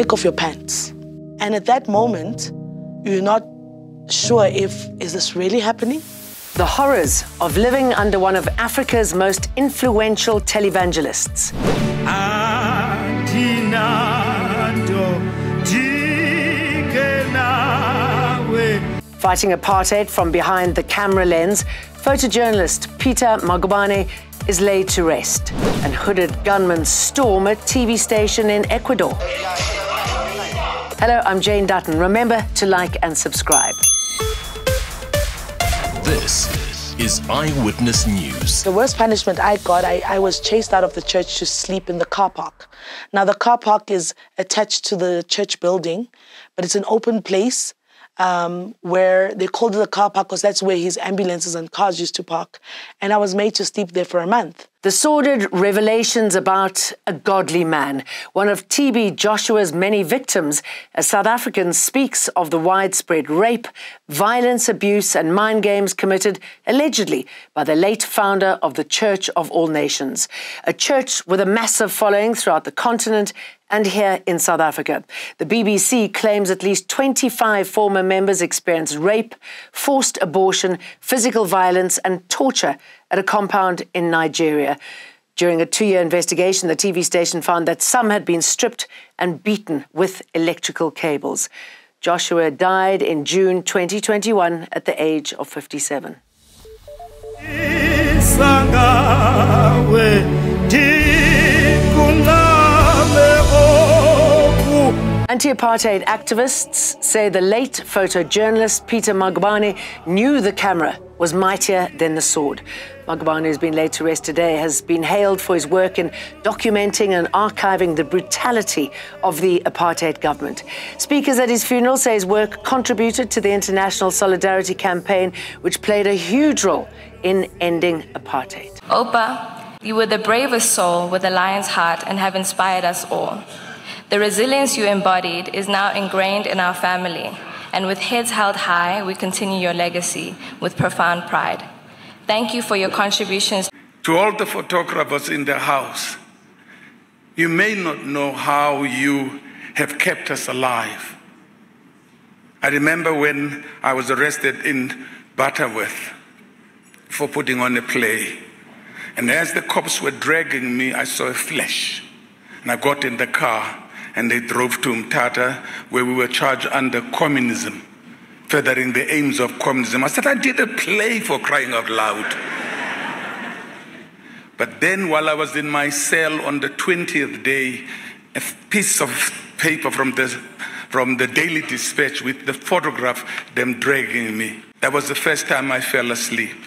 take off your pants. And at that moment, you're not sure is this really happening? The horrors of living under one of Africa's most influential televangelists. Fighting apartheid from behind the camera lens, photojournalist Peter Magubane is laid to rest, and hooded gunmen storm a TV station in Ecuador. Hello, I'm Jane Dutton. Remember to like and subscribe. This is Eyewitness News. The worst punishment I got, I was chased out of the church to sleep in the car park. Now, the car park is attached to the church building, but it's an open place where they called it the car park because that's where his ambulances and cars used to park. And I was made to sleep there for a month. The sordid revelations about a godly man, one of TB Joshua's many victims, as South African speaks of the widespread rape, violence, abuse and mind games committed allegedly by the late founder of the Church of All Nations, a church with a massive following throughout the continent and here in South Africa. The BBC claims at least 25 former members experienced rape, forced abortion, physical violence and torture at a compound in Nigeria. During a 2-year investigation, the TV station found that some had been stripped and beaten with electrical cables. Joshua died in June 2021 at the age of 57. Anti-apartheid activists say the late photojournalist Peter Magubane knew the camera was mightier than the sword. Magubane, who's been laid to rest today, has been hailed for his work in documenting and archiving the brutality of the apartheid government. Speakers at his funeral say his work contributed to the International Solidarity Campaign, which played a huge role in ending apartheid. Opa, you were the bravest soul with a lion's heart and have inspired us all. The resilience you embodied is now ingrained in our family, and with heads held high, we continue your legacy with profound pride. Thank you for your contributions. To all the photographers in the house, you may not know how you have kept us alive. I remember when I was arrested in Butterworth for putting on a play, and as the cops were dragging me, I saw a flash, and I got in the car, and they drove to Mthatha, where we were charged under communism, furthering the aims of communism. I said, I did a play, for crying out loud. But then while I was in my cell on the 20th day, a piece of paper from the Daily Dispatch with the photograph, them dragging me. That was the first time I fell asleep,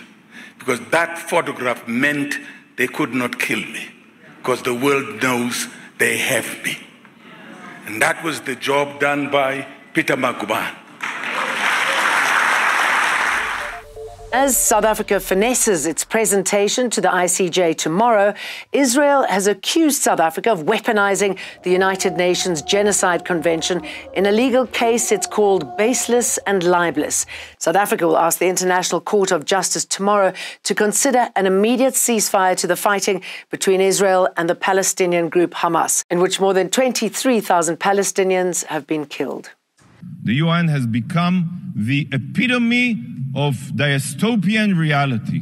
because that photograph meant they could not kill me, because the world knows they have me. And that was the job done by Peter Magubane. As South Africa finesses its presentation to the ICJ tomorrow, Israel has accused South Africa of weaponizing the United Nations Genocide Convention in a legal case it's called baseless and libelous. South Africa will ask the International Court of Justice tomorrow to consider an immediate ceasefire to the fighting between Israel and the Palestinian group Hamas, in which more than 23,000 Palestinians have been killed. The UN has become the epitome of dystopian reality.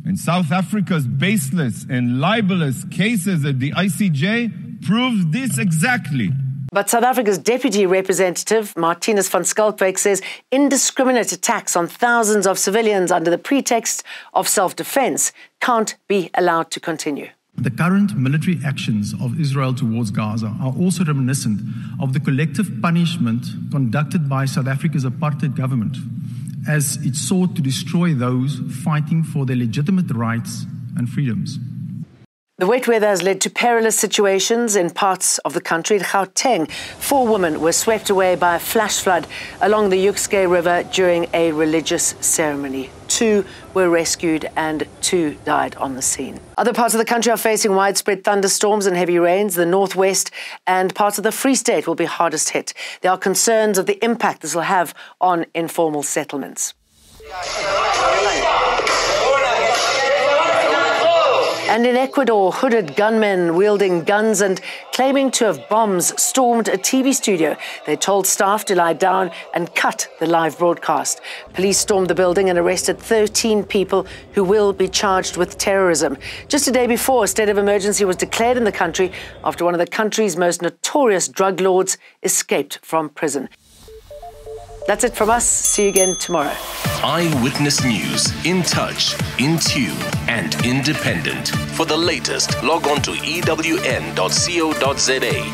And South Africa's baseless and libelous cases at the ICJ proves this exactly. But South Africa's Deputy Representative, Martinus van Schalkwyk, says indiscriminate attacks on thousands of civilians under the pretext of self-defense can't be allowed to continue. The current military actions of Israel towards Gaza are also reminiscent of the collective punishment conducted by South Africa's apartheid government, as it sought to destroy those fighting for their legitimate rights and freedoms. The wet weather has led to perilous situations in parts of the country. In Gauteng, 4 women were swept away by a flash flood along the Yukskay River during a religious ceremony. 2 were rescued and 2 died on the scene. Other parts of the country are facing widespread thunderstorms and heavy rains. The northwest and parts of the Free State will be hardest hit. There are concerns of the impact this will have on informal settlements. And in Ecuador, hooded gunmen wielding guns and claiming to have bombs stormed a TV studio. They told staff to lie down and cut the live broadcast. Police stormed the building and arrested 13 people who will be charged with terrorism. Just a day before, a state of emergency was declared in the country after one of the country's most notorious drug lords escaped from prison. That's it from us. See you again tomorrow. Eyewitness News. In touch, in tune, and independent. For the latest, log on to ewn.co.za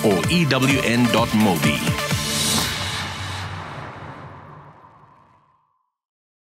or ewn.mobi.